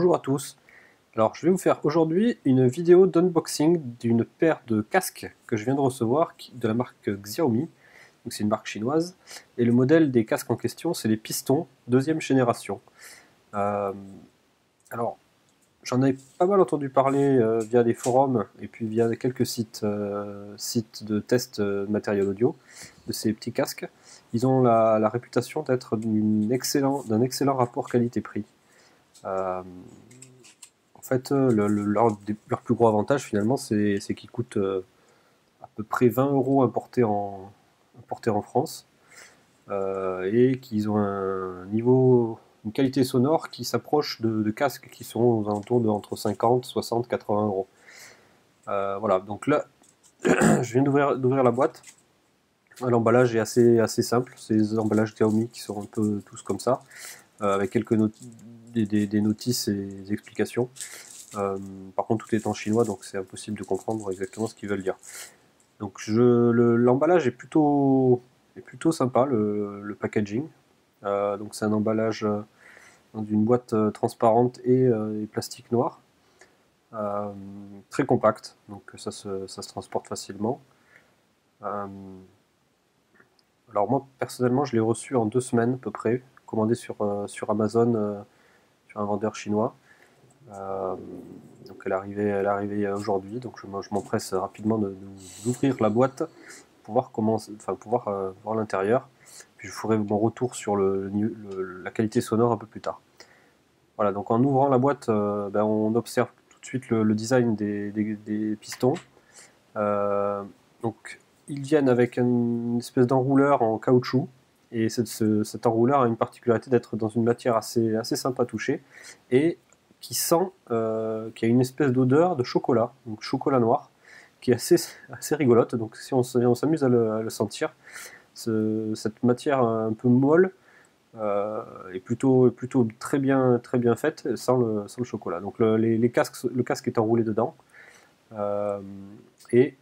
Bonjour à tous. Alors je vais vous faire aujourd'hui une vidéo d'unboxing d'une paire de casques que je viens de recevoir de la marque Xiaomi. Donc c'est une marque chinoise. Et le modèle des casques en question, c'est les Piston deuxième génération. Euh, alors j'en ai pas mal entendu parler via des forums et puis via quelques sites de test matériel audio de ces petits casques. Ils ont la réputation d'être d'un excellent rapport qualité-prix. En fait, leur plus gros avantage finalement, c'est qu'ils coûtent à peu près 20 euros importés en France et qu'ils ont une qualité sonore qui s'approche de casques qui sont aux alentours de entre 50, 60, 80 euros. Voilà, donc là, je viens d'ouvrir la boîte. L'emballage est assez simple, c'est des emballages Xiaomi qui sont un peu tous comme ça, avec des notices et des explications. Par contre, tout est en chinois, donc c'est impossible de comprendre exactement ce qu'ils veulent dire. Donc l'emballage est plutôt sympa, le packaging. Donc c'est un emballage dans une boîte transparente et plastique noir. Euh, Très compact, donc ça se transporte facilement. Euh, alors moi, personnellement, je l'ai reçu en 2 semaines à peu près, commandé sur Amazon, sur un vendeur chinois. Euh, donc elle est arrivée aujourd'hui, donc je m'empresse rapidement d'ouvrir la boîte pour voir voir l'intérieur. Puis je ferai mon retour sur la qualité sonore un peu plus tard. Voilà, donc en ouvrant la boîte, on observe tout de suite le design des pistons. Euh, donc ils viennent avec une espèce d'enrouleur en caoutchouc. Et cet enrouleur a une particularité d'être dans une matière assez sympa à toucher et qui a une espèce d'odeur de chocolat, donc chocolat noir, qui est assez rigolote. Donc si on s'amuse à le sentir, cette matière un peu molle est plutôt très bien faite sans le chocolat. Donc le casque est enroulé dedans. Euh, et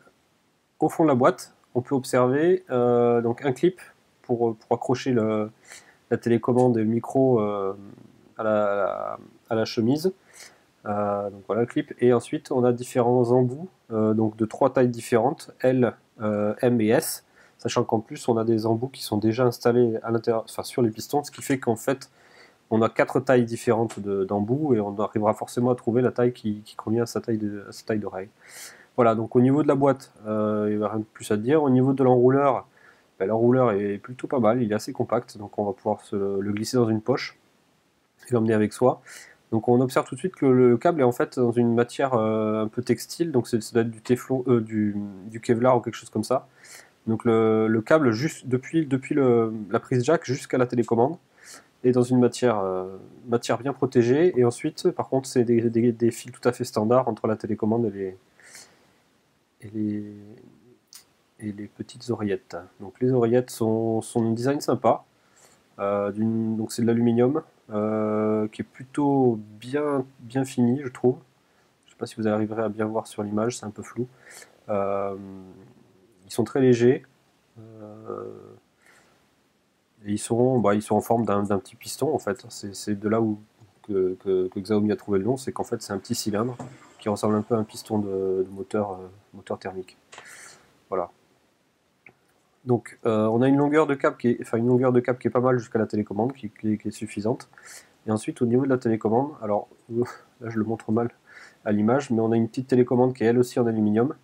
au fond de la boîte, on peut observer donc un clip pour accrocher la télécommande et le micro à à la chemise. Donc voilà le clip. Et ensuite, on a différents embouts donc de 3 tailles différentes, L, M et S. Sachant qu'en plus, on a des embouts qui sont déjà installés à l'intérieur, enfin, sur les pistons, ce qui fait qu'en fait, on a 4 tailles différentes d'embouts et on arrivera forcément à trouver la taille qui convient à à sa taille d'oreille. Voilà, donc au niveau de la boîte, il n'y a rien de plus à dire. Au niveau de l'enrouleur, l'enrouleur est plutôt pas mal, il est assez compact, donc on va pouvoir le glisser dans une poche et l'emmener avec soi. Donc on observe tout de suite que le câble est en fait dans une matière un peu textile, donc ça doit être du téflon, du Kevlar ou quelque chose comme ça. Donc le câble juste depuis la prise jack jusqu'à la télécommande est dans une matière bien protégée. Et ensuite, par contre, c'est des fils tout à fait standards entre la télécommande et les, et les petites oreillettes. Donc les oreillettes sont un design sympa. Donc c'est de l'aluminium qui est plutôt bien fini, je trouve. Je ne sais pas si vous arriverez à bien voir sur l'image, c'est un peu flou. Euh, Ils sont très légers. Euh, et ils sont en forme d'un petit piston en fait. C'est de là où que Xiaomi a trouvé le nom, c'est qu'en fait c'est un petit cylindre qui ressemble un peu à un piston de moteur thermique. Voilà. Donc on a une longueur de câble une longueur de câble qui est pas mal jusqu'à la télécommande, qui est suffisante. Et ensuite au niveau de la télécommande, alors là je le montre mal à l'image, mais on a une petite télécommande qui est elle aussi en aluminium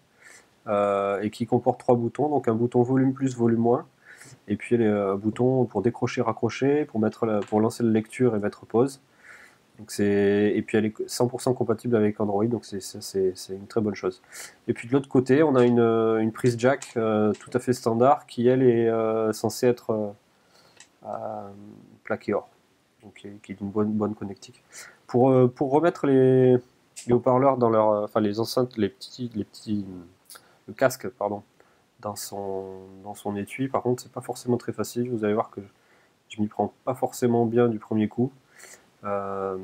et qui comporte 3 boutons, donc un bouton volume plus, volume moins, et puis un bouton pour décrocher, raccrocher, pour lancer la lecture et mettre pause. Et puis elle est 100% compatible avec Android, donc c'est une très bonne chose. Et puis de l'autre côté, on a une prise jack tout à fait standard qui elle est censée être plaquée or, donc qui est d'une bonne connectique. Pour remettre les haut-parleurs dans enfin les enceintes, le casque, pardon, dans son étui, par contre, c'est pas forcément très facile. Vous allez voir que je m'y prends pas forcément bien du premier coup. Euh,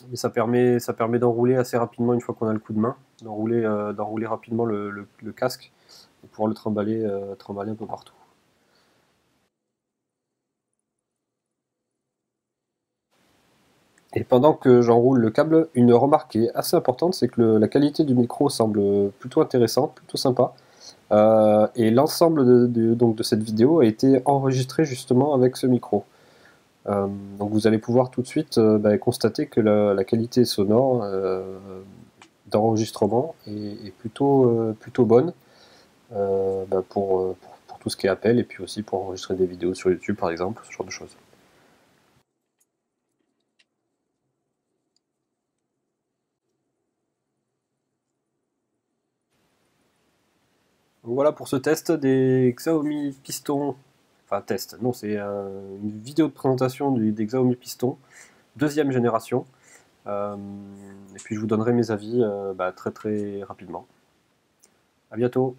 mais ça permet d'enrouler assez rapidement une fois qu'on a le coup de main, d'enrouler rapidement le casque et pouvoir le trimballer un peu partout. Et pendant que j'enroule le câble, une remarque qui est assez importante, c'est que la qualité du micro semble plutôt intéressante, plutôt sympa. Et l'ensemble donc de cette vidéo a été enregistré justement avec ce micro. Donc vous allez pouvoir tout de suite constater que la qualité sonore d'enregistrement est plutôt bonne pour tout ce qui est appel et puis aussi pour enregistrer des vidéos sur YouTube par exemple, ce genre de choses. Donc voilà pour ce test des Xiaomi Piston. Enfin test, non c'est une vidéo de présentation des Xiaomi Piston, deuxième génération. Et puis je vous donnerai mes avis très très rapidement. À bientôt.